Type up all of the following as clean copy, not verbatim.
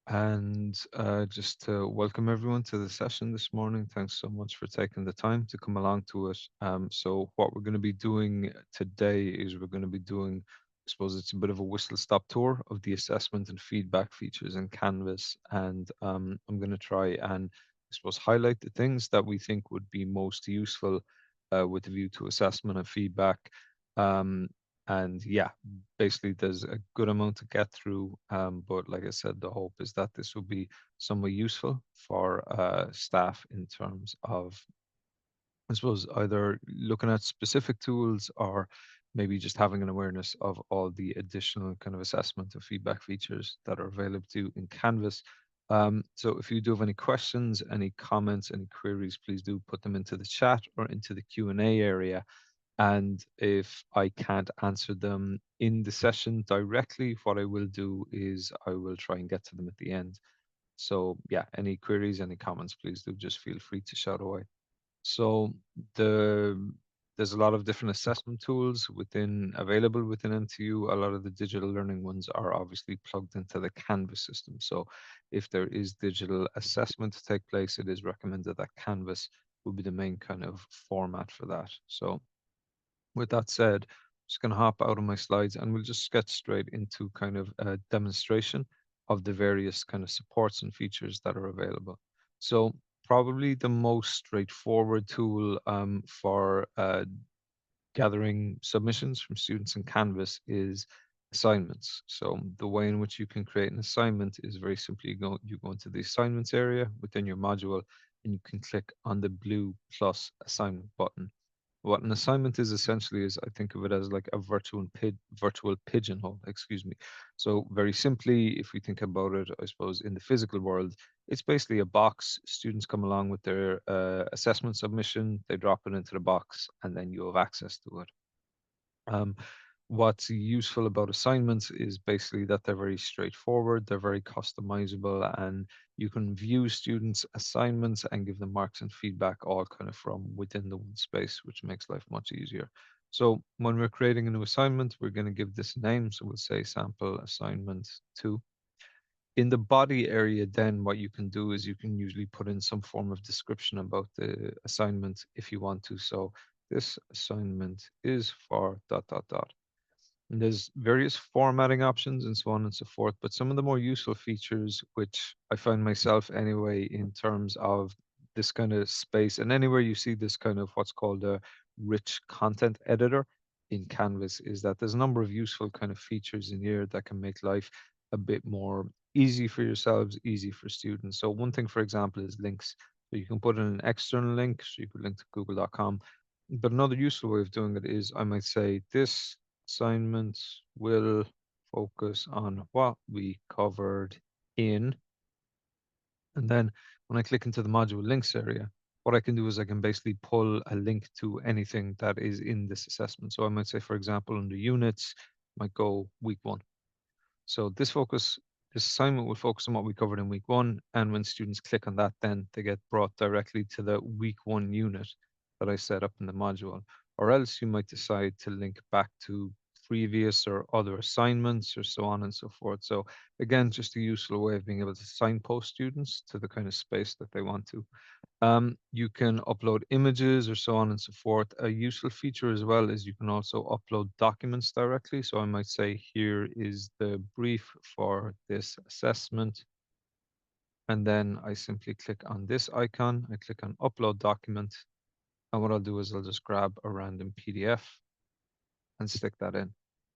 And just to welcome everyone to the session this morning. Thanks so much for taking the time to come along to it. So, what we're going to be doing today is we're going to be doing, I suppose it's a bit of a whistle stop tour of the assessment and feedback features in Canvas. And I'm going to try and, I suppose, highlight the things that we think would be most useful with a view to assessment and feedback. Um, and yeah, basically there's a good amount to get through, but like I said, the hope is that this will be somewhat useful for staff in terms of, I suppose, either looking at specific tools or maybe just having an awareness of all the additional kind of assessment and feedback features that are available to you in Canvas. So if you do have any questions, any comments, any queries, please do put them into the chat or into the Q&A area. And if I can't answer them in the session directly, what I will do is I will try and get to them at the end. So yeah, any queries, any comments, please do just feel free to shout away. So the there's a lot of different assessment tools within available within NTU. A lot of the digital learning ones are obviously plugged into the Canvas system. So if there is digital assessment to take place, it is recommended that Canvas will be the main kind of format for that. So with that said, I'm just going to hop out of my slides and we'll just get straight into kind of a demonstration of the various kind of supports and features that are available. So probably the most straightforward tool for gathering submissions from students in Canvas is assignments. So the way in which you can create an assignment is very simply you go into the assignments area within your module and you can click on the blue plus assignment button. What an assignment is essentially is I think of it as like a virtual pigeonhole, excuse me. So very simply, if we think about it, I suppose in the physical world, it's basically a box. Students come along with their assessment submission, they drop it into the box, and then you have access to it. Um, what's useful about assignments is basically that they're very straightforward, they're very customizable, and you can view students' assignments and give them marks and feedback all kind of from within the one space, which makes life much easier. So when we're creating a new assignment, we're going to give this a name. So we'll say sample assignment 2. In the body area, then what you can do is you can usually put in some form of description about the assignment if you want to. So this assignment is for dot dot dot. And there's various formatting options and so on and so forth, but some of the more useful features, which I find myself anyway, in terms of this kind of space, and anywhere you see this kind of what's called a rich content editor in Canvas, is that there's a number of useful kind of features in here that can make life a bit more easy for yourselves, easy for students. So one thing, for example, is links. So you can put in an external link, so you could link to google.com. But another useful way of doing it is I might say this assignment will focus on what we covered in. And then when I click into the module links area, what I can do is I can basically pull a link to anything that is in this assessment. So I might say, for example, under units, might go week 1. So this assignment will focus on what we covered in week 1. And when students click on that, then they get brought directly to the week 1 unit that I set up in the module. Or else you might decide to link back to previous or other assignments or so on and so forth. So again, just a useful way of being able to signpost students to the kind of space that they want to. You can upload images or so on and so forth. A useful feature as well is you can also upload documents directly. So I might say here is the brief for this assessment. And then I simply click on this icon. I click on upload document. And what I'll do is I'll just grab a random PDF and stick that in.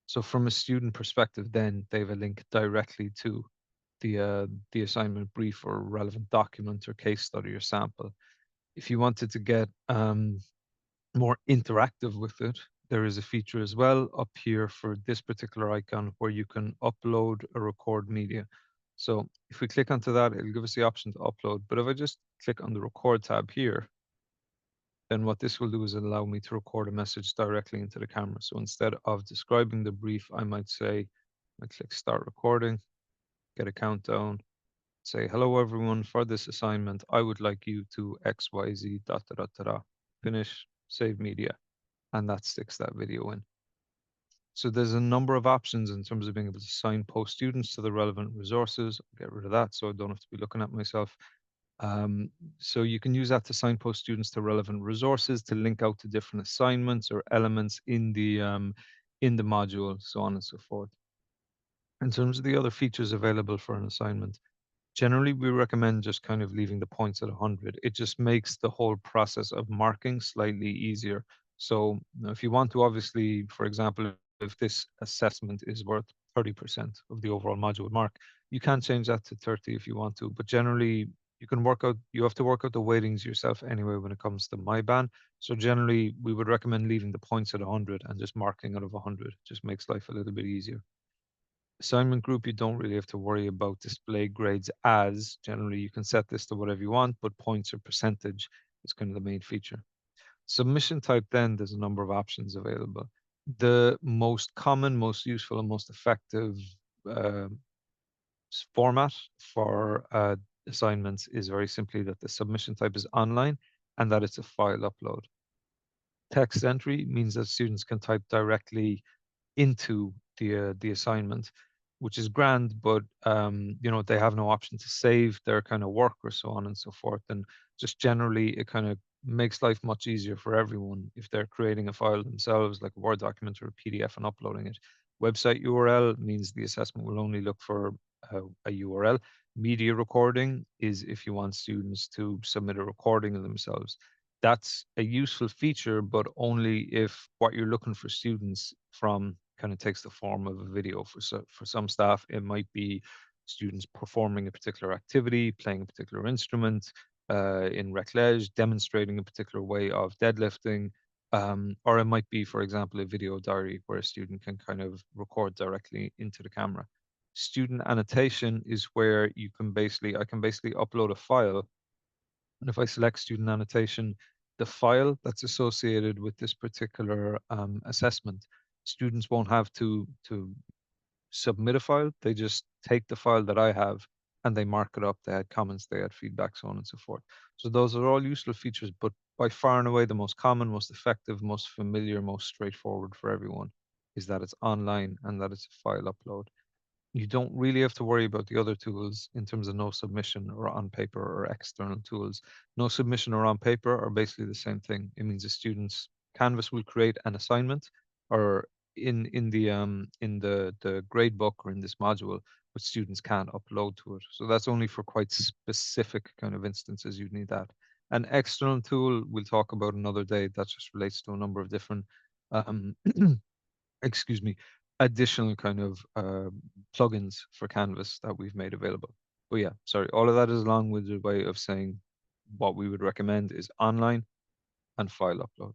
So from a student perspective, then they have a link directly to the assignment brief or relevant document or case study or sample. If you wanted to get more interactive with it, there is a feature as well up here for this particular icon where you can upload or record media. So if we click onto that, it'll give us the option to upload. But if I just click on the record tab here, then what this will do is allow me to record a message directly into the camera. So instead of describing the brief, I might say, I click start recording, get a countdown, say, hello everyone, for this assignment, I would like you to XYZ dot dot dot dot, finish, save media, and that sticks that video in. So there's a number of options in terms of being able to signpost students to the relevant resources. I'll get rid of that so I don't have to be looking at myself. Um, so you can use that to signpost students to relevant resources, to link out to different assignments or elements in the module, so on and so forth. In terms of the other features available for an assignment, generally we recommend just kind of leaving the points at 100. It just makes the whole process of marking slightly easier. So if you want to, obviously, for example, if this assessment is worth 30% of the overall module mark, you can change that to 30 if you want to. But generally, you have to work out the weightings yourself anyway when it comes to my ban. So generally, we would recommend leaving the points at 100 and just marking out of 100. Just makes life a little bit easier. Assignment group, you don't really have to worry about display grades as. Generally, you can set this to whatever you want, but points or percentage is kind of the main feature. Submission type, then, there's a number of options available. The most common, most useful, and most effective uh, format for assignments is very simply that the submission type is online and that it's a file upload. Text entry means that students can type directly into the assignment, which is grand, but they have no option to save their kind of work or so on and so forth. And just generally, it kind of makes life much easier for everyone if they're creating a file themselves, like a Word document or a PDF, and uploading it. Website URL means the assessment will only look for a URL. Media recording is if you want students to submit a recording of themselves. That's a useful feature, but only if what you're looking for students from kind of takes the form of a video. For some staff, it might be students performing a particular activity, playing a particular instrument, in reclege, demonstrating a particular way of deadlifting, or it might be, for example, a video diary where a student can kind of record directly into the camera. Student annotation is where I can basically upload a file, and if I select student annotation, the file that's associated with this particular assessment, students won't have to submit a file. They just take the file that I have and they mark it up. They add comments, they add feedback, so on and so forth. So those are all useful features, but by far and away the most common, most effective, most familiar, most straightforward for everyone is that it's online and that it's a file upload. You don't really have to worry about the other tools in terms of no submission or on paper or external tools. No submission or on paper are basically the same thing. It means the students Canvas will create an assignment or in the grade book or in this module, but students can't upload to it. So that's only for quite specific kind of instances you need that. An external tool we'll talk about another day that just relates to a number of different um, excuse me, additional kind of plugins for Canvas that we've made available. But yeah, sorry, all of that is a long-winded way of saying what we would recommend is online and file upload.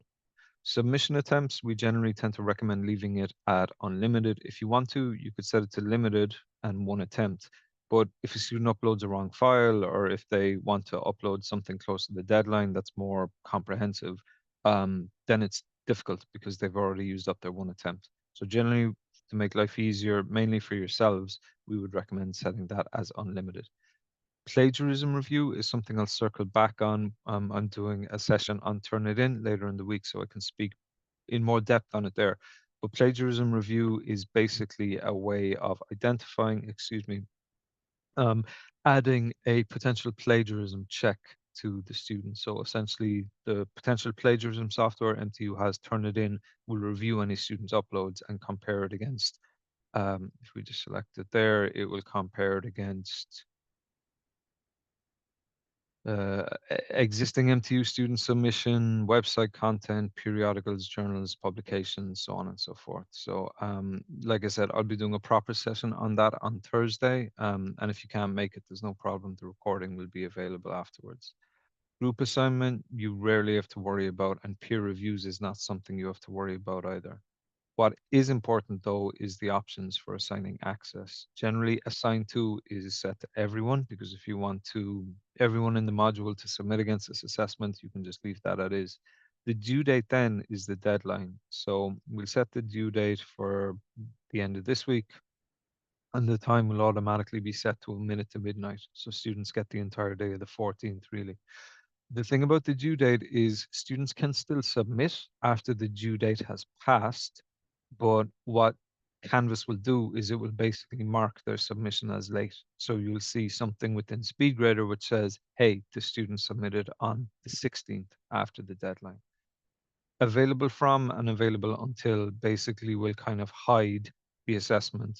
Submission attempts, we generally tend to recommend leaving it at unlimited. If you want to, you could set it to limited and one attempt. But if a student uploads a wrong file or if they want to upload something close to the deadline that's more comprehensive, then it's difficult because they've already used up their one attempt. So generally, to make life easier, mainly for yourselves, we would recommend setting that as unlimited. Plagiarism review is something I'll circle back on. I'm doing a session on Turnitin later in the week, so I can speak in more depth on it there. But plagiarism review is basically a way of identifying, excuse me, um, adding a potential plagiarism check to the student. So essentially, the potential plagiarism software MTU has Turnitin will review any student's uploads and compare it against. If we just select it there, it will compare it against existing MTU student submission, website content, periodicals, journals, publications, so on and so forth. So, like I said, I'll be doing a proper session on that on Thursday. And if you can't make it, there's no problem. The recording will be available afterwards. Group assignment, you rarely have to worry about, and peer reviews is not something you have to worry about either. What is important though is the options for assigning access. Generally, assign to is set to everyone because if you want to everyone in the module to submit against this assessment, you can just leave that as is. The due date then is the deadline. So we'll set the due date for the end of this week, and the time will automatically be set to a minute to midnight. So students get the entire day of the 14th, really. The thing about the due date is students can still submit after the due date has passed, But what Canvas will do is it will basically mark their submission as late. So you'll see something within SpeedGrader which says, hey, the student submitted on the 16th after the deadline. Available from and available until basically will kind of hide the assessment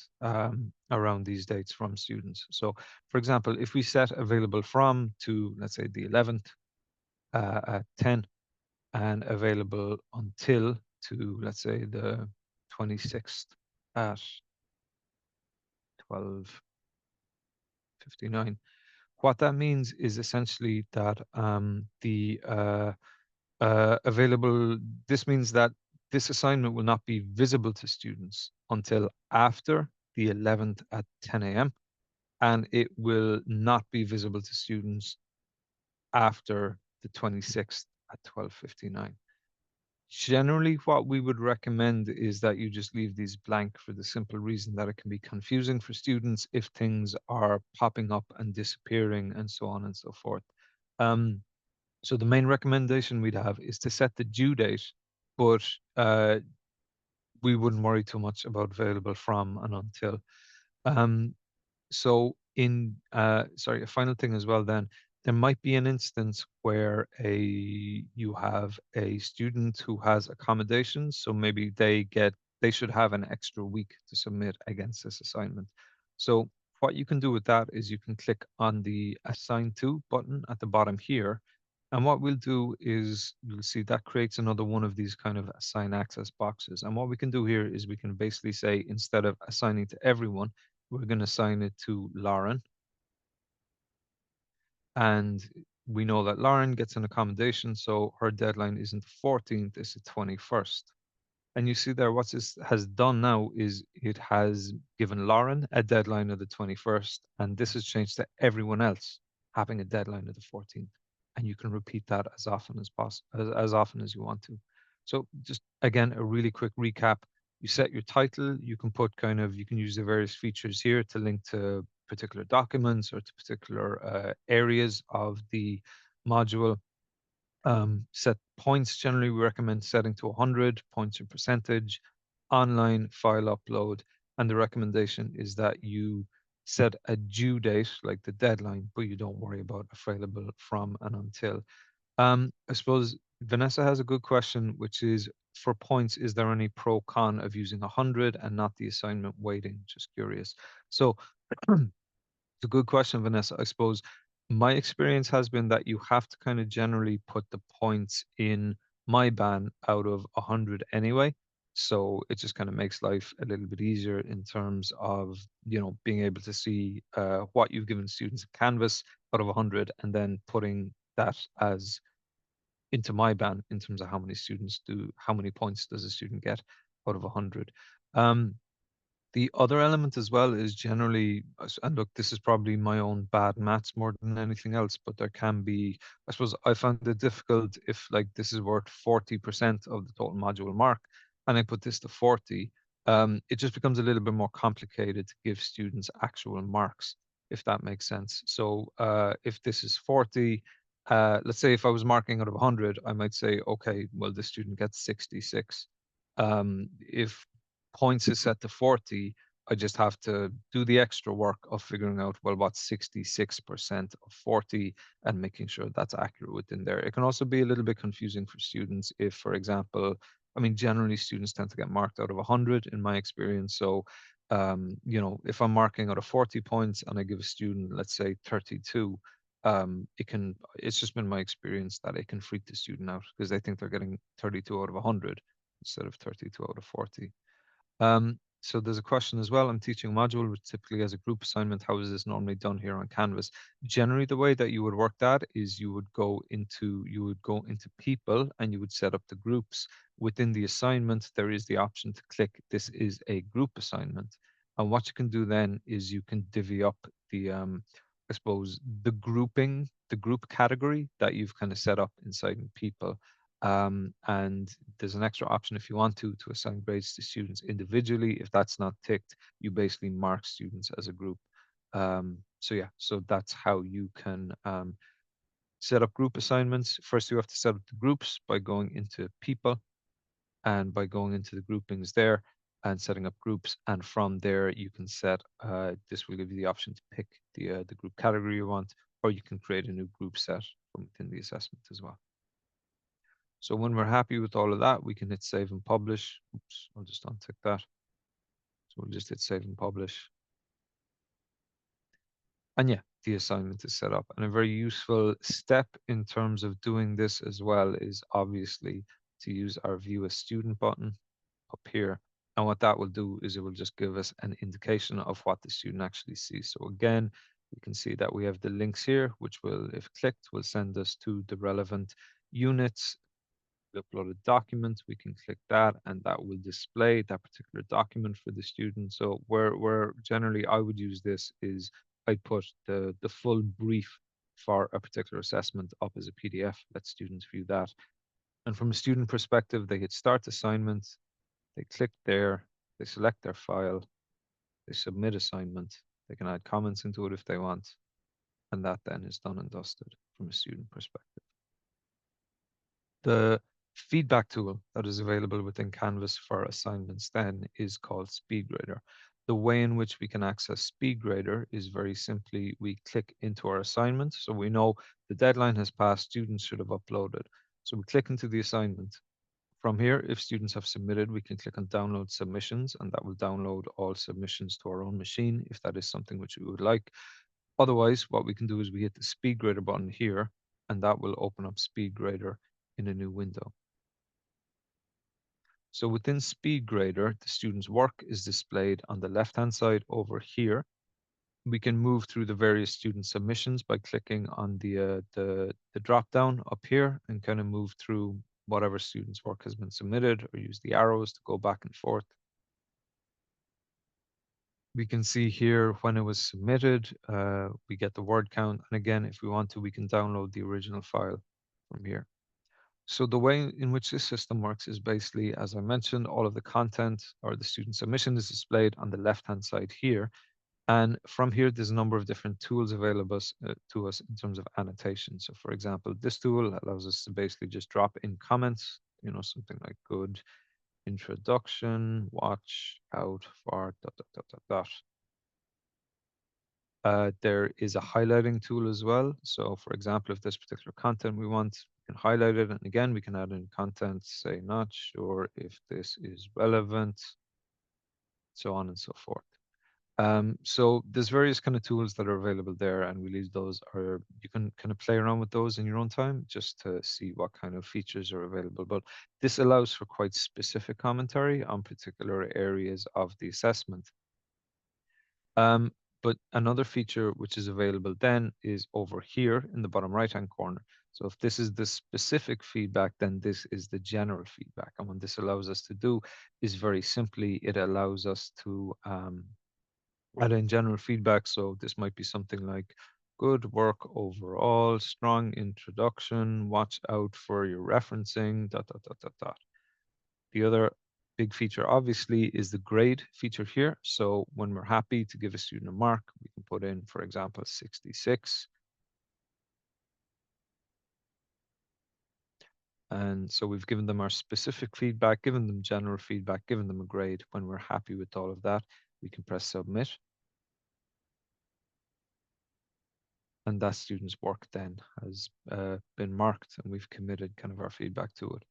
around these dates from students. So, for example, if we set available from to, let's say, the 11th at 10, and available until to, let's say, the 26th at 12:59. What that means is essentially that available, this means that this assignment will not be visible to students until after the 11th at 10 a.m. and it will not be visible to students after the 26th at 12:59. Generally, what we would recommend is that you just leave these blank for the simple reason that it can be confusing for students if things are popping up and disappearing and so on and so forth. Um, so the main recommendation we'd have is to set the due date, but we wouldn't worry too much about available from and until. Um, so in sorry, a final thing as well then, there might be an instance where you have a student who has accommodations, so maybe they should have an extra week to submit against this assignment. So what you can do with that is you can click on the assign to button at the bottom here. And what we'll do is you'll see that creates another one of these kind of assign access boxes. And what we can do here is we can basically say, instead of assigning to everyone, we're going to assign it to Lauren. And we know that Lauren gets an accommodation, so her deadline isn't the 14th, it's the 21st. And you see there, what this has done now is it has given Lauren a deadline of the 21st, and this has changed to everyone else having a deadline of the 14th. And you can repeat that as often as possible, as often as you want to. So just again, a really quick recap. You set your title, you can put kind of, you can use the various features here to link to particular documents or to particular areas of the module. Set points, generally we recommend setting to 100 points in percentage, online file upload, and the recommendation is that you set a due date, like the deadline, but you don't worry about available from and until. I suppose Vanessa has a good question, which is, for points, is there any pro con of using 100 and not the assignment weighting? Just curious. So it's a good question, Vanessa. I suppose my experience has been that you have to kind of generally put the points in my ban out of 100 anyway. So it just kind of makes life a little bit easier in terms of, being able to see what you've given students a Canvas out of 100 and then putting that as into my ban in terms of how many points does a student get out of 100. Um, the other element as well is generally, and look, this is probably my own bad maths more than anything else, but there can be, I suppose I found it difficult if like this is worth 40% of the total module mark and I put this to 40, it just becomes a little bit more complicated to give students actual marks, if that makes sense. So if this is 40, let's say if I was marking out of 100, I might say, okay, well, the student gets 66. If points is set to 40, I just have to do the extra work of figuring out, well, what's 66% of 40 and making sure that's accurate within there. It can also be a little bit confusing for students if, for example, I mean, generally students tend to get marked out of 100 in my experience. So, if I'm marking out of 40 points and I give a student, let's say 32, it's just been my experience that it can freak the student out because they think they're getting 32 out of 100 instead of 32 out of 40. So there's a question as well. I'm teaching a module which typically has a group assignment. How is this normally done here on Canvas? Generally, the way that you would work that is you would go into people and you would set up the groups. Within the assignment, there is the option to click this is a group assignment. And what you can do then is you can divvy up the I suppose the group category that you've kind of set up inside in people. And there's an extra option if you want to assign grades to students individually. If that's not ticked, you basically mark students as a group. So yeah, so that's how you can set up group assignments. First, you have to set up the groups by going into people and by going into the groupings there. and setting up groups. And from there, you can set, this will give you the option to pick the group category you want, or you can create a new group set from within the assessment as well. So when we're happy with all of that, we can hit save and publish. Oops, I'll just untick that. So we'll just hit save and publish. And yeah, the assignment is set up. And a very useful step in terms of doing this as well is obviously to use our view a student button up here. And what that will do is it will just give us an indication of what the student actually sees. So again, we can see that we have the links here, which will, if clicked, will send us to the relevant units. We upload a document, we can click that, and that will display that particular document for the student. So where generally I would use this is I'd put the full brief for a particular assessment up as a PDF, let students view that. And from a student perspective, they hit start assignment, they click there, they select their file, they submit assignment, they can add comments into it if they want, and that then is done and dusted from a student perspective. The feedback tool that is available within Canvas for assignments then is called SpeedGrader. The way in which we can access SpeedGrader is very simply we click into our assignment. So we know the deadline has passed, students should have uploaded. So we click into the assignment. From here, if students have submitted, we can click on download submissions, and that will download all submissions to our own machine if that is something which we would like. Otherwise, what we can do is we hit the SpeedGrader button here, and that will open up SpeedGrader in a new window. So within SpeedGrader, the student's work is displayed on the left-hand side over here. We can move through the various student submissions by clicking on the drop down up here and kind of move through whatever student's work has been submitted, or use the arrows to go back and forth. We can see here when it was submitted, we get the word count. And again, if we want to, we can download the original file from here. So the way in which this system works is basically, as I mentioned, all of the content or the student submission is displayed on the left-hand side here. And from here, there's a number of different tools available to us in terms of annotation. So for example, this tool allows us to basically just drop in comments, something like good introduction, watch out for dot, dot, dot, dot, dot. There is a highlighting tool as well. So for example, if there's particular content we want, we can highlight it. And again, we can add in content, say not sure if this is relevant, so on and so forth. So there's various kind of tools that are available there, and we leave those, or you can kind of play around with those in your own time just to see what kind of features are available. But this allows for quite specific commentary on particular areas of the assessment. Um, but another feature which is available then is over here in the bottom right-hand corner. So if this is the specific feedback, then this is the general feedback. And what this allows us to do is very simply, it allows us to add in general feedback. So this might be something like good work overall, strong introduction, watch out for your referencing, dot, dot, dot, dot, dot. The other big feature, obviously, is the grade feature here. So when we're happy to give a student a mark, we can put in, for example, 66. And so we've given them our specific feedback, given them general feedback, given them a grade. When we're happy with all of that, we can press submit. And that student's work then has been marked, and we've committed kind of our feedback to it.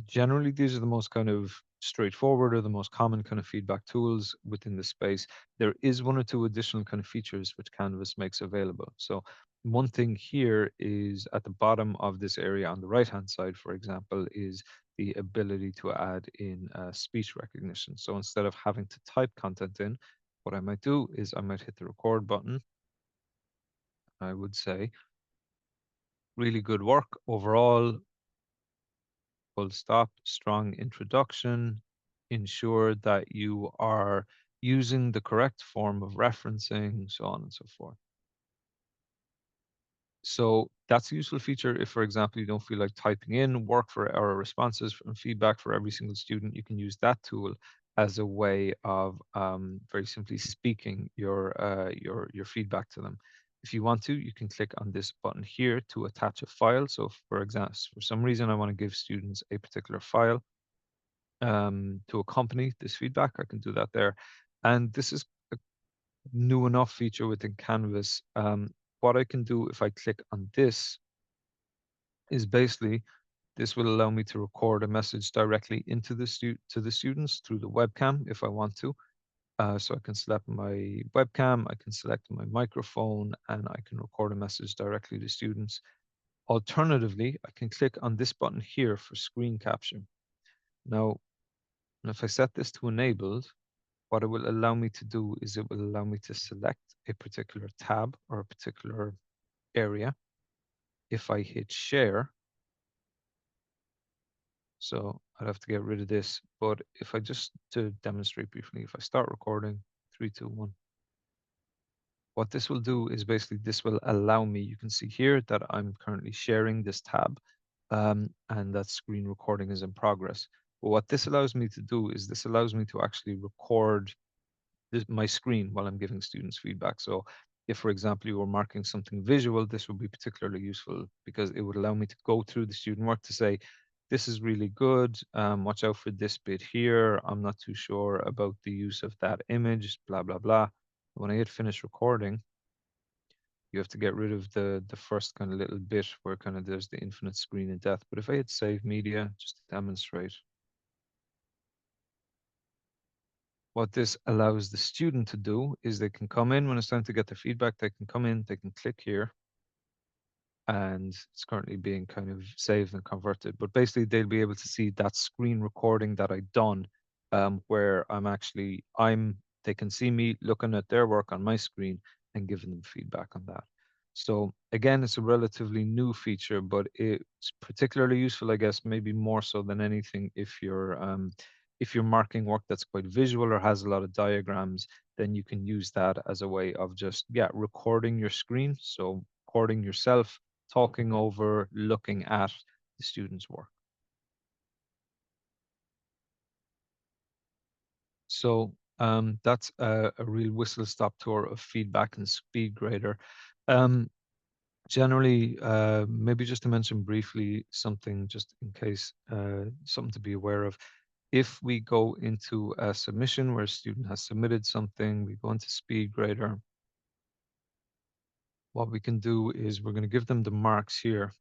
Generally, these are the most kind of straightforward, or the most common kind of feedback tools within the space. There is one or two additional kind of features which Canvas makes available. So one thing here is at the bottom of this area on the right hand side, for example, is the ability to add in speech recognition. So instead of having to type content in, what I might do is I might hit the record button. I would say really good work overall, full stop, strong introduction, ensure that you are using the correct form of referencing, so on and so forth. So that's a useful feature if, for example, you don't feel like typing in work for or responses and feedback for every single student. You can use that tool as a way of very simply speaking your feedback to them. If you want to, you can click on this button here to attach a file. So for example, for some reason, I want to give students a particular file. to accompany this feedback. I can do that there. And this is a new enough feature within Canvas. What I can do if I click on this is basically this will allow me to record a message directly into to the students through the webcam if I want to. So I can select my webcam, I can select my microphone, and I can record a message directly to students. Alternatively, I can click on this button here for screen capture. Now, if I set this to enabled, what it will allow me to do is it will allow me to select a particular tab or a particular area. If I hit share, so I'd have to get rid of this, but if I just to demonstrate briefly, if I start recording, 3, 2, 1, what this will do is basically this will allow me, you can see here that I'm currently sharing this tab and that screen recording is in progress. But what this allows me to do is this allows me to actually record my screen while I'm giving students feedback. So if, for example, you were marking something visual, this would be particularly useful because it would allow me to go through the student work to say, this is really good. Watch out for this bit here. I'm not too sure about the use of that image, blah, blah, blah. When I hit finish recording, you have to get rid of the first kind of little bit where kind of there's the infinite screen and death. But if I hit save media, just to demonstrate, what this allows the student to do is they can come in when it's time to get their feedback, they can come in, they can click here, and it's currently being kind of saved and converted. But basically, they'll be able to see that screen recording that I've done, where they can see me looking at their work on my screen and giving them feedback on that. So again, it's a relatively new feature, but it's particularly useful, I guess, maybe more so than anything if you're marking work that's quite visual or has a lot of diagrams, then you can use that as a way of just, yeah, recording your screen. So recording yourself, talking over, looking at the student's work. So that's a real whistle-stop tour of feedback and speed grader. Um, Generally, maybe just to mention briefly something, just in case, something to be aware of. If we go into a submission where a student has submitted something, we go into speed grader. What we can do is we're going to give them the marks here.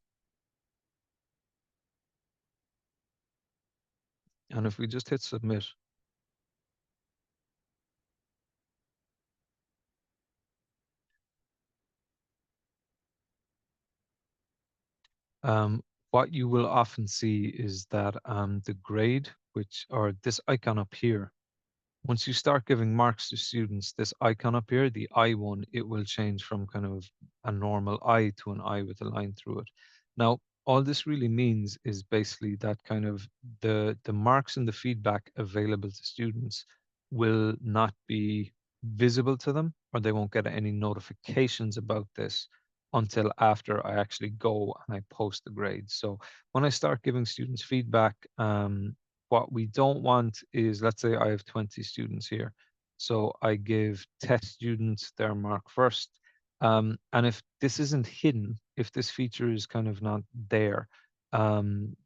And if we just hit submit, what you will often see is that the grade, or this icon up here, once you start giving marks to students, this icon up here, the I one, it will change from kind of a normal I to an I with a line through it. Now, all this really means is basically that kind of the marks and the feedback available to students will not be visible to them, or they won't get any notifications about this until after I actually go and I post the grades. So when I start giving students feedback, what we don't want is, let's say I have 20 students here. So I give test students their mark first. And if this isn't hidden, if this feature is kind of not there, um,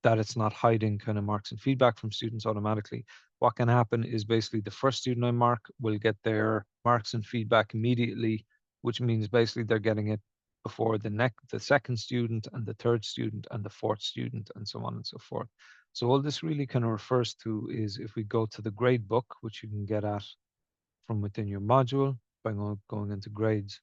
that it's not hiding kind of marks and feedback from students automatically, what can happen is basically the first student I mark will get their marks and feedback immediately, which means basically they're getting it before the second student and the third student and the fourth student and so on and so forth. So all this really kind of refers to is if we go to the grade book, which you can get at from within your module by going into grades.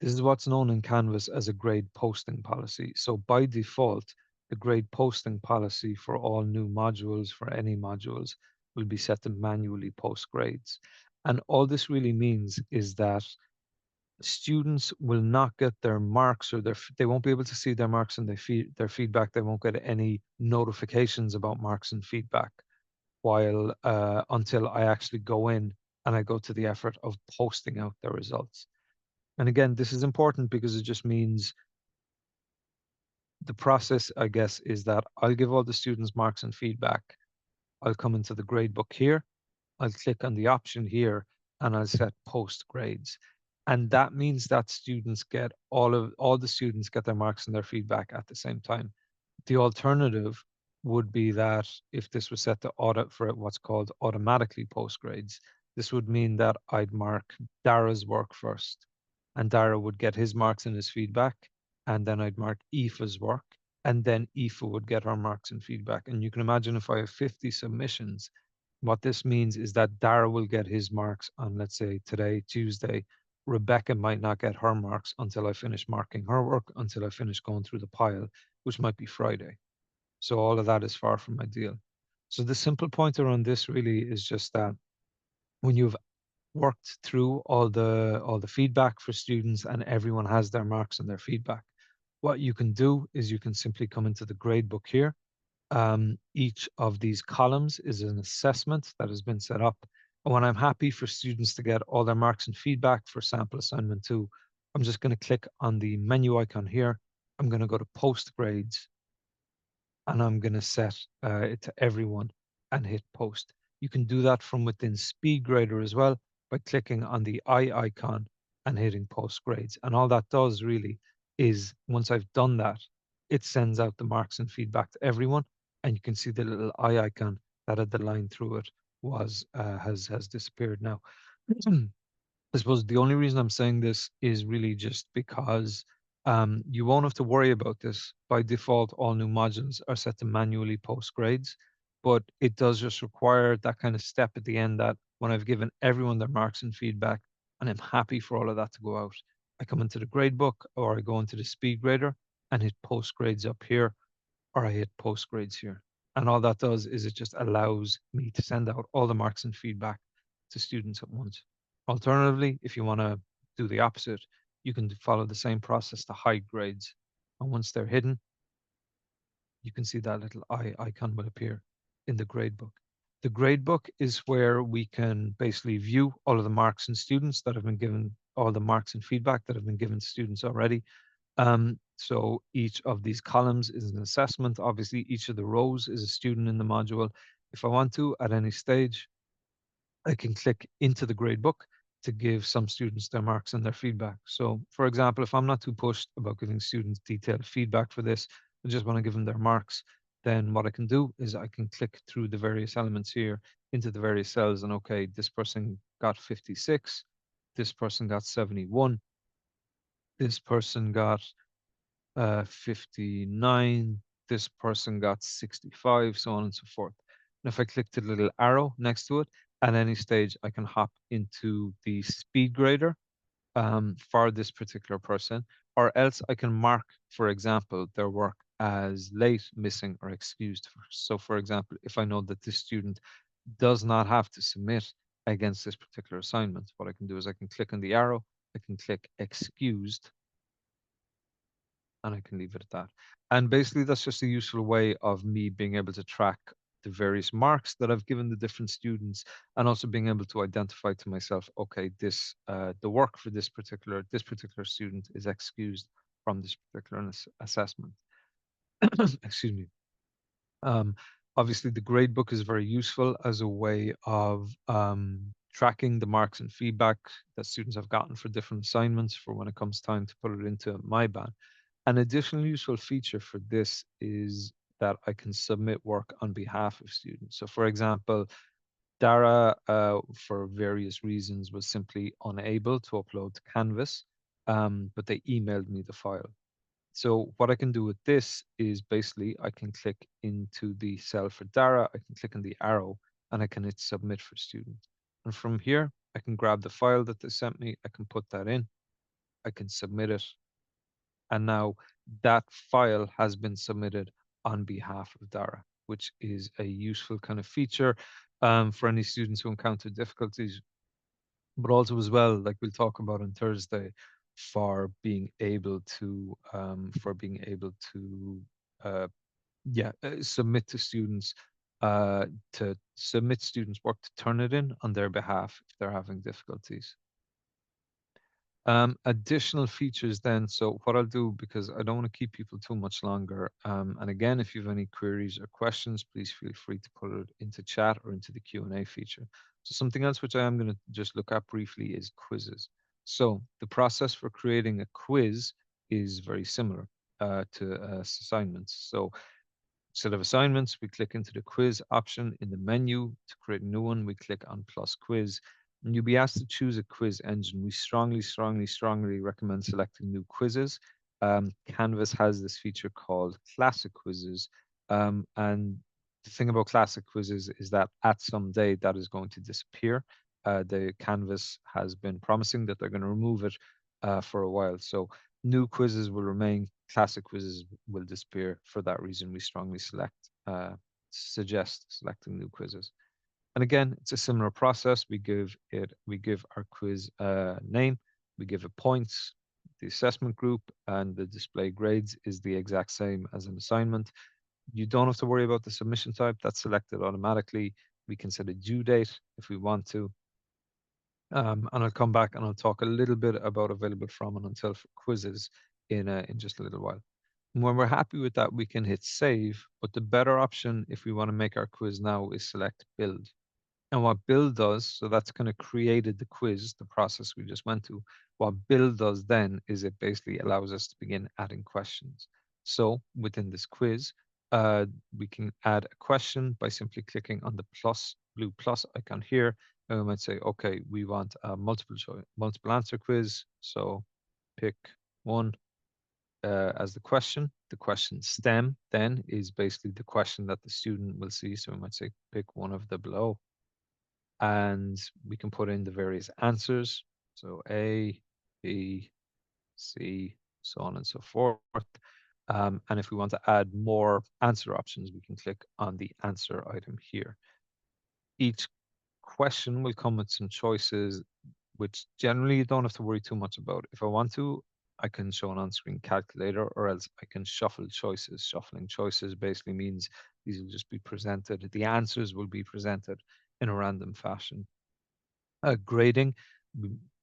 This is what's known in Canvas as a grade posting policy. So by default, the grade posting policy for all new modules, for any modules, will be set to manually post grades. And all this really means is that students will not get their marks, or they won't be able to see their marks and their feedback. They won't get any notifications about marks and feedback while until I actually go in and I go to the effort of posting out their results. And again, this is important because it just means the process, I guess, is that I'll give all the students marks and feedback. I'll come into the grade book here. I'll click on the option here and I'll set post grades. And that means that students get all the students get their marks and their feedback at the same time. The alternative would be that if this was set to audit for what's called automatically post grades, this would mean that I'd mark Dara's work first, and Dara would get his marks and his feedback, and then I'd mark Aoife's work, and then Aoife would get her marks and feedback. And you can imagine if I have 50 submissions, what this means is that Dara will get his marks on, let's say, today, Tuesday. Rebecca might not get her marks until I finish marking her work, until I finish going through the pile, which might be Friday. So all of that is far from ideal. So the simple point around this really is just that when you've worked through all the feedback for students and everyone has their marks and their feedback, what you can do is you can simply come into the grade book here. Each of these columns is an assessment that has been set up. And when I'm happy for students to get all their marks and feedback for sample assignment 2, I'm just going to click on the menu icon here. I'm going to go to post grades, and I'm going to set it to everyone and hit post. You can do that from within SpeedGrader as well by clicking on the eye icon and hitting post grades. And all that does really is once I've done that, it sends out the marks and feedback to everyone. And you can see the little eye icon that had the line through it was has disappeared now. I suppose the only reason I'm saying this is really just because you won't have to worry about this. By default, all new modules are set to manually post grades, but it does just require that kind of step at the end that when I've given everyone their marks and feedback, and I'm happy for all of that to go out, I come into the grade book or I go into the speed grader and hit post grades up here, or I hit post grades here. And all that does is it just allows me to send out all the marks and feedback to students at once. Alternatively, if you want to do the opposite, you can follow the same process to hide grades. And once they're hidden, you can see that little eye icon will appear in the gradebook. The gradebook is where we can basically view all of the marks and students that have been given, all the marks and feedback that have been given to students already. So each of these columns is an assessment. Obviously, each of the rows is a student in the module. If I want to, at any stage, I can click into the gradebook to give some students their marks and their feedback. So, for example, if I'm not too pushed about giving students detailed feedback for this, I just want to give them their marks, then what I can do is I can click through the various elements here into the various cells and okay, this person got 56, this person got 71, this person got 59, this person got 65, so on and so forth. And if I click the little arrow next to it, at any stage, I can hop into the speed grader for this particular person, or else I can mark, for example, their work as late, missing, or excused. So, for example, if I know that this student does not have to submit against this particular assignment, what I can do is I can click on the arrow, I can click excused, and I can leave it at that. And basically, that's just a useful way of me being able to track the various marks that I've given the different students, and also being able to identify to myself, okay, this the work for this particular student is excused from this particular assessment. Excuse me. Um, Obviously, the gradebook is very useful as a way of tracking the marks and feedback that students have gotten for different assignments for when it comes time to put it into my ban. An additional useful feature for this is that I can submit work on behalf of students. So, for example, Dara, for various reasons, was simply unable to upload to Canvas, but they emailed me the file. So what I can do with this is basically I can click into the cell for Dara, I can click on the arrow, and I can hit submit for student. And from here, I can grab the file that they sent me, I can put that in, I can submit it, and now that file has been submitted on behalf of Dara, which is a useful kind of feature for any students who encounter difficulties, but also as well, like we'll talk about on Thursday, for being able to uh, submit to students to submit students work to turn it in on their behalf if they're having difficulties. Additional features then. So what I'll do, because I don't want to keep people too much longer, and again, if you have any queries or questions, please feel free to put it into chat or into the Q&A feature. So something else which I am going to just look at briefly is quizzes. So the process for creating a quiz is very similar to assignments. So Instead of assignments, we click into the quiz option in the menu. To create a new one, we click on plus quiz. And you'll be asked to choose a quiz engine. We strongly, strongly, strongly recommend selecting new quizzes. Canvas has this feature called classic quizzes. And the thing about classic quizzes is that at some day that is going to disappear. The Canvas has been promising that they're going to remove it for a while. So new quizzes will remain, classic quizzes will disappear. For that reason, we strongly suggest selecting new quizzes. And again, it's a similar process. We give our quiz a name, we give it points, the assessment group, and the display grades is the exact same as an assignment. You don't have to worry about the submission type, that's selected automatically. We can set a due date if we want to. And I'll come back and I'll talk a little bit about available from and until for quizzes in just a little while. And when we're happy with that, we can hit save. But the better option, if we want to make our quiz now, is select build. And what build does, so that's kind of created the quiz, the process we just went to. What build does then is it basically allows us to begin adding questions. So within this quiz, we can add a question by simply clicking on the blue plus icon here. And we might say, okay, we want a multiple choice, multiple answer quiz. So pick one as the question. The question stem then is basically the question that the student will see. So we might say, pick one of the below. And we can put in the various answers. So A, B, C, so on and so forth. And if we want to add more answer options, we can click on the answer item here. Each question will come with some choices, which generally you don't have to worry too much about. If I want to, I can show an on-screen calculator, or else I can shuffle choices. Shuffling choices basically means these will just be presented. The answers will be presented in a random fashion. Grading,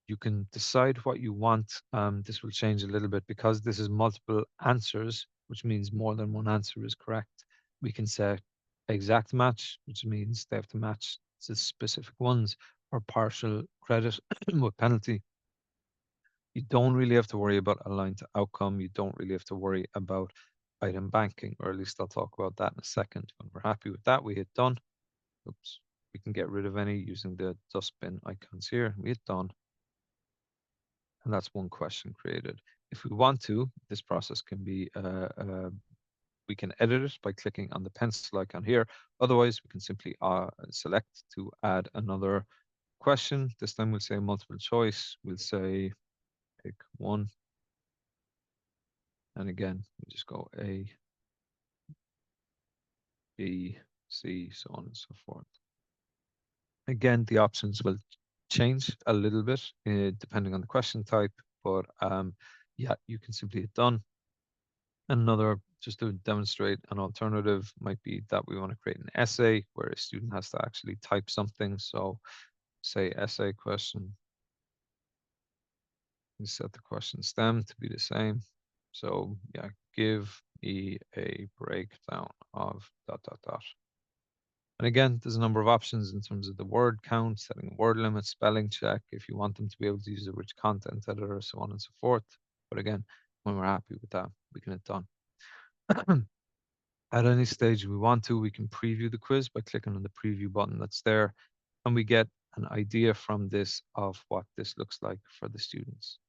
you can decide what you want. This will change a little bit because this is multiple answers, which means more than one answer is correct. We can set exact match, which means they have to match the specific ones, or partial credit with penalty. You don't really have to worry about aligned to outcome. You don't really have to worry about item banking, or at least I'll talk about that in a second. When we're happy with that, we hit done. Oops. We can get rid of any using the dustbin icons here. We hit done. And that's one question created. If we want to, this process can be, we can edit it by clicking on the pencil icon here. Otherwise, we can simply select to add another question. This time we'll say multiple choice. We'll say pick one. And again, we just go A, B, C, so on and so forth. Again, the options will change a little bit depending on the question type, but yeah, you can simply hit done. Another, just to demonstrate an alternative, might be that we want to create an essay where a student has to actually type something. So say essay question, we set the question stem to be the same. So yeah, give me a breakdown of dot dot dot. And again, there's a number of options in terms of the word count, setting a word limit, spelling check, if you want them to be able to use a rich content editor, so on and so forth. But again, when we're happy with that, we can hit done. At any stage we want to, we can preview the quiz by clicking on the preview button that's there, and we get an idea from this of what this looks like for the students.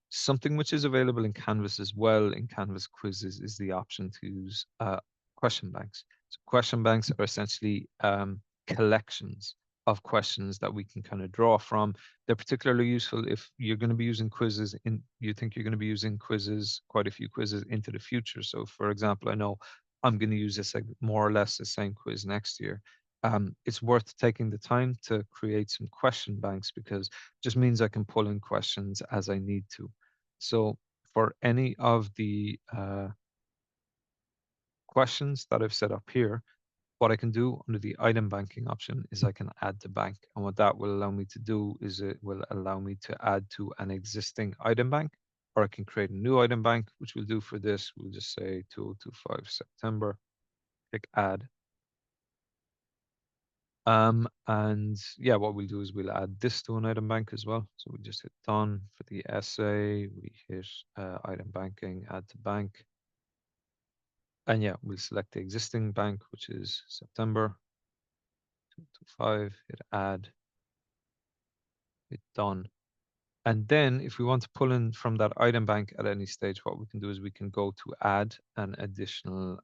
Something which is available in Canvas as well, in Canvas quizzes, is the option to use question banks. So question banks are essentially collections of questions that we can kind of draw from. They're particularly useful if you're going to be using quizzes you think you're going to be using quizzes, quite a few quizzes into the future. So for example, I know I'm going to use this, like, more or less the same quiz next year. It's worth taking the time to create some question banks, because it just means I can pull in questions as I need to. So for any of the questions that I've set up here, what I can do under the item banking option is I can add to bank. And what that will allow me to do is it will allow me to add to an existing item bank, or I can create a new item bank, which we'll do for this. We'll just say 2025 September, click add. And yeah, what we'll do is we'll add this to an item bank as well. So we just hit done for the essay. We hit item banking, add to bank. And yeah, we'll select the existing bank, which is September 2025, hit add, hit done. And then if we want to pull in from that item bank at any stage, what we can do is we can go to add an additional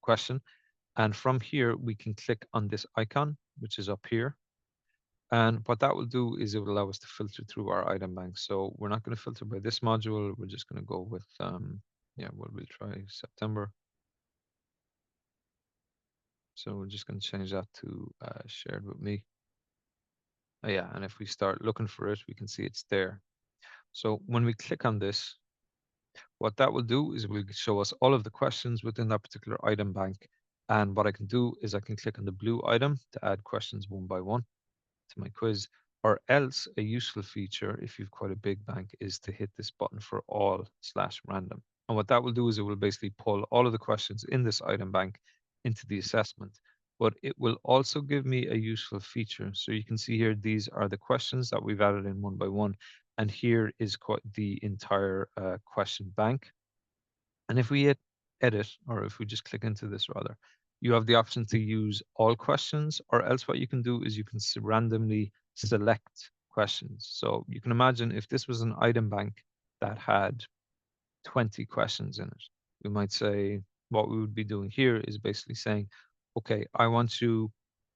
question. And from here, we can click on this icon, which is up here. And what that will do is it will allow us to filter through our item bank. So we're not going to filter by this module. We're just going to go with, yeah, we'll try September. So we're just going to change that to shared with me. Yeah, and if we start looking for it, we can see it's there. So when we click on this, what that will do is it will show us all of the questions within that particular item bank. And what I can do is I can click on the blue item to add questions one by one to my quiz, or else a useful feature if you've quite a big bank is to hit this button for all/random. And what that will do is it will basically pull all of the questions in this item bank into the assessment. But it will also give me a useful feature. So you can see here, these are the questions that we've added in one by one. And here is the entire question bank. And if we hit edit, or if we just click into this rather, you have the option to use all questions, or else what you can do is you can randomly select questions. So you can imagine if this was an item bank that had 20 questions in it, we might say what we would be doing here is basically saying, okay, I want you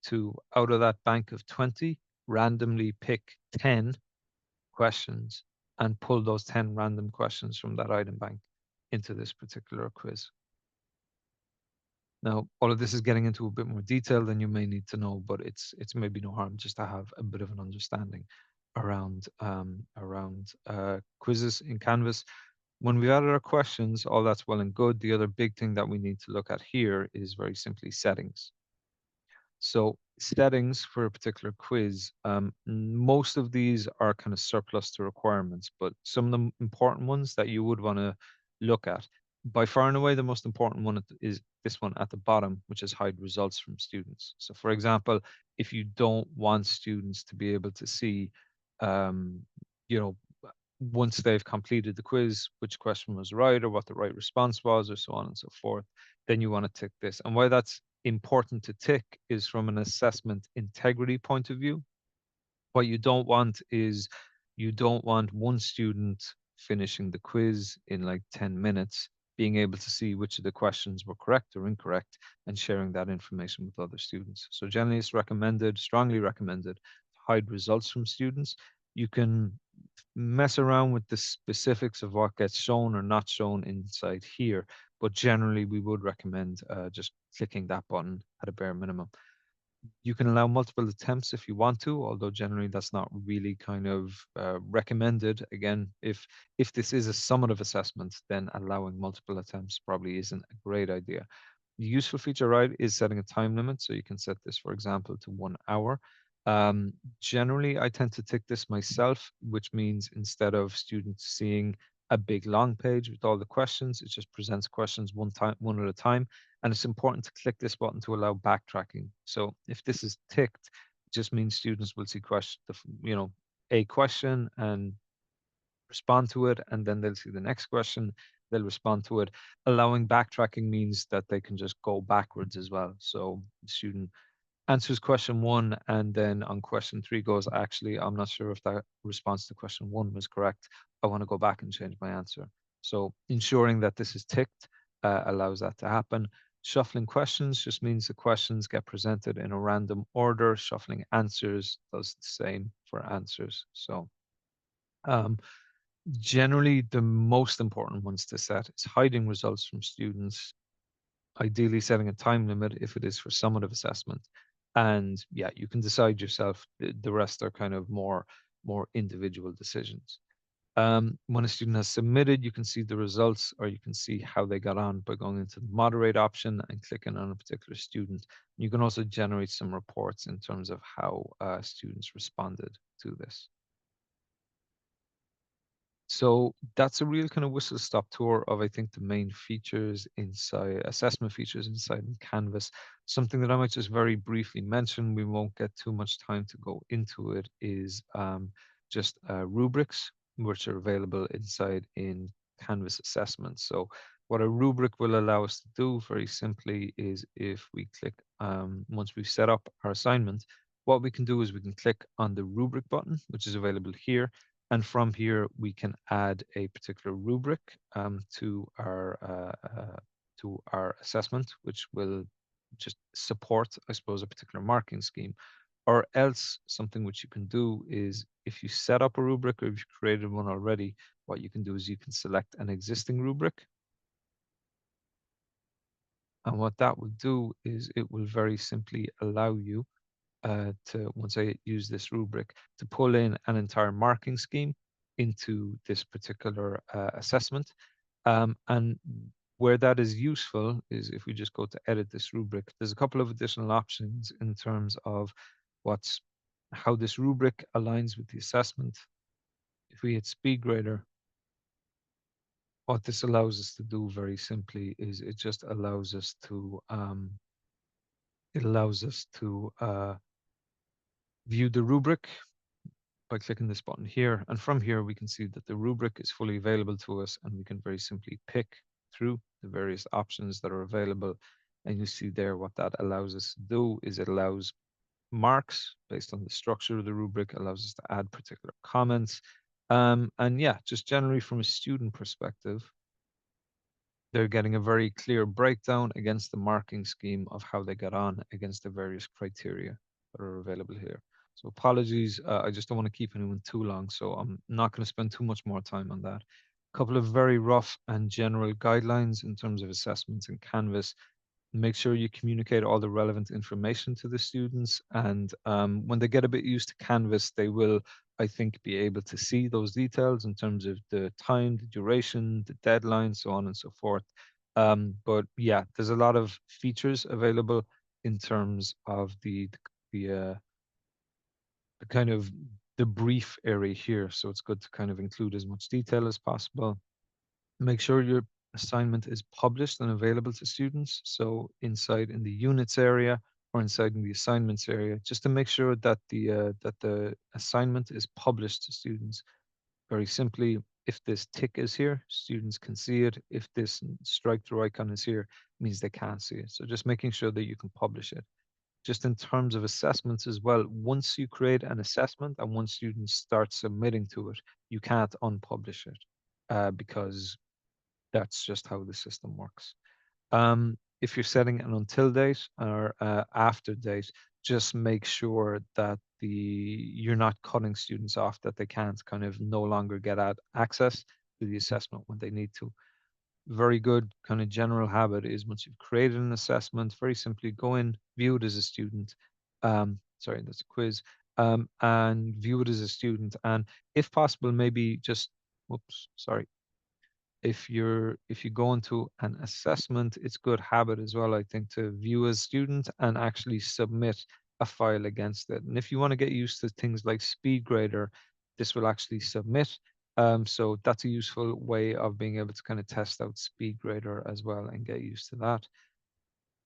to, out of that bank of 20, randomly pick 10 questions and pull those 10 random questions from that item bank into this particular quiz. Now, all of this is getting into a bit more detail than you may need to know, but it's maybe no harm just to have a bit of an understanding around quizzes in Canvas. When we've added our questions, all that's well and good. The other big thing that we need to look at here is very simply settings. So settings for a particular quiz, most of these are kind of surplus to requirements, but some of the important ones that you would want to look at, by far and away, the most important one is this one at the bottom, which is hide results from students. So for example, if you don't want students to be able to see, um, you know, once they've completed the quiz, which question was right or what the right response was, or so on and so forth, then you want to tick this. And why that's important to tick is from an assessment integrity point of view. What you don't want is you don't want one student finishing the quiz in like 10 minutes, being able to see which of the questions were correct or incorrect and sharing that information with other students. So generally it's recommended, strongly recommended, to hide results from students. You can mess around with the specifics of what gets shown or not shown inside here, but generally we would recommend just clicking that button at a bare minimum. You can allow multiple attempts if you want to, although generally that's not really kind of recommended. Again, if this is a summative assessment, then allowing multiple attempts probably isn't a great idea. The useful feature, right, is setting a time limit. So you can set this, for example, to 1 hour. Generally, I tend to tick this myself, which means instead of students seeing a big long page with all the questions, it just presents questions one at a time. And it's important to click this button to allow backtracking. So if this is ticked, it just means students will see a question and respond to it, and then they'll see the next question, they'll respond to it. Allowing backtracking means that they can just go backwards as well. So the student answers question one, and then on question three goes, actually, I'm not sure if that response to question one was correct. I want to go back and change my answer. So ensuring that this is ticked allows that to happen. Shuffling questions just means the questions get presented in a random order. Shuffling answers does the same for answers. So um, generally, the most important ones to set is hiding results from students, ideally setting a time limit if it is for summative assessment. And yeah, you can decide yourself. The rest are kind of more individual decisions. When a student has submitted, you can see the results, or you can see how they got on by going into the moderate option and clicking on a particular student. You can also generate some reports in terms of how students responded to this. So that's a real kind of whistle stop tour of, I think, the main features inside, assessment features inside in Canvas. Something that I might just very briefly mention, we won't get too much time to go into it, is just rubrics, which are available inside in Canvas assessments. So What a rubric will allow us to do very simply is if we click, once we've set up our assignment, what we can do is we can click on the rubric button, which is available here. And from here, we can add a particular rubric to our assessment, which will just support, I suppose, a particular marking scheme. Or else, something which you can do is if you set up a rubric or if you've created one already, what you can do is you can select an existing rubric. And what that will do is it will very simply allow you to, once I use this rubric, to pull in an entire marking scheme into this particular assessment. And where that is useful is if we just go to edit this rubric, there's a couple of additional options in terms of what's how this rubric aligns with the assessment. If we hit speed grader, what this allows us to do very simply is it allows us to view the rubric by clicking this button here. And from here, we can see that the rubric is fully available to us, and we can very simply pick through the various options that are available. And you see there what that allows us to do is it allows marks based on the structure of the rubric, allows us to add particular comments. And yeah, just generally from a student perspective, they're getting a very clear breakdown against the marking scheme of how they got on against the various criteria that are available here. So apologies, I just don't want to keep anyone too long, so I'm not going to spend too much more time on that. A couple of very rough and general guidelines in terms of assessments in Canvas. Make sure you communicate all the relevant information to the students, and when they get a bit used to Canvas, they will, I think, be able to see those details in terms of the time, the duration, the deadline, so on and so forth. But yeah, there's a lot of features available in terms of the kind of the brief area here, so it's good to kind of include as much detail as possible. Make sure your assignment is published and available to students. So inside in the units area or inside in the assignments area, just to make sure that the assignment is published to students. Very simply, if this tick is here, students can see it. If this strike through icon is here, it means they can't see it. So just making sure that you can publish it. Just in terms of assessments as well, once you create an assessment and once students start submitting to it, you can't unpublish it because that's just how the system works. If you're setting an until date or after date, just make sure that you're not cutting students off, that they can't kind of no longer get access to the assessment when they need to. Very good kind of general habit is once you've created an assessment, very simply go in, view it as a student. Sorry, that's a quiz. And view it as a student. And if possible, maybe just, whoops, sorry, if you go into an assessment, it's good habit as well, I think, to view as student and actually submit a file against it. And if you want to get used to things like SpeedGrader, this will actually submit. So that's a useful way of being able to kind of test out SpeedGrader as well and get used to that.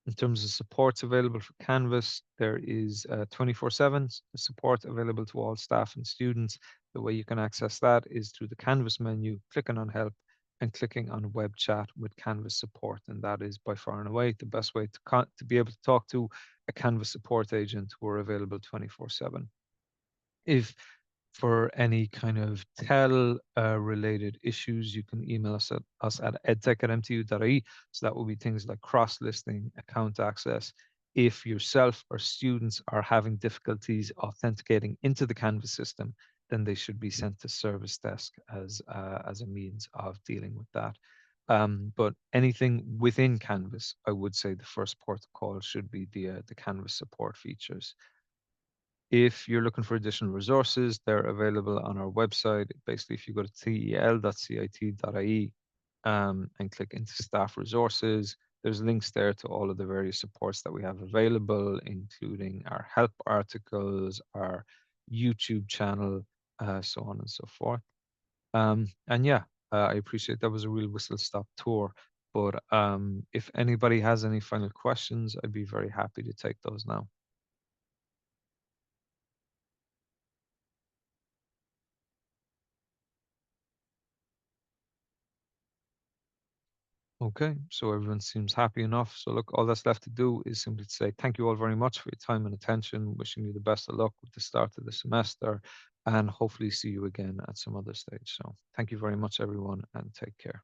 In terms of supports available for Canvas, there is 24/7 support available to all staff and students. The way you can access that is through the Canvas menu, clicking on Help and clicking on Web Chat with Canvas support. And that is by far and away the best way to be able to talk to a Canvas support agent who are available 24/7. If for any kind of tell related issues, you can email us at edtech@mtu.ie. So that will be things like cross-listing, account access. If yourself or students are having difficulties authenticating into the Canvas system, then they should be sent to service desk as a means of dealing with that. But anything within Canvas, I would say the first port of call should be the Canvas support features. If you're looking for additional resources, they're available on our website. Basically, if you go to tel.cit.ie and click into staff resources, there's links there to all of the various supports that we have available, including our help articles, our YouTube channel, so on and so forth. And yeah, I appreciate that was a real whistle stop tour. But if anybody has any final questions, I'd be very happy to take those now. Okay, so everyone seems happy enough. So look, all that's left to do is simply to say thank you all very much for your time and attention. Wishing you the best of luck with the start of the semester, and hopefully see you again at some other stage. So thank you very much, everyone, and take care.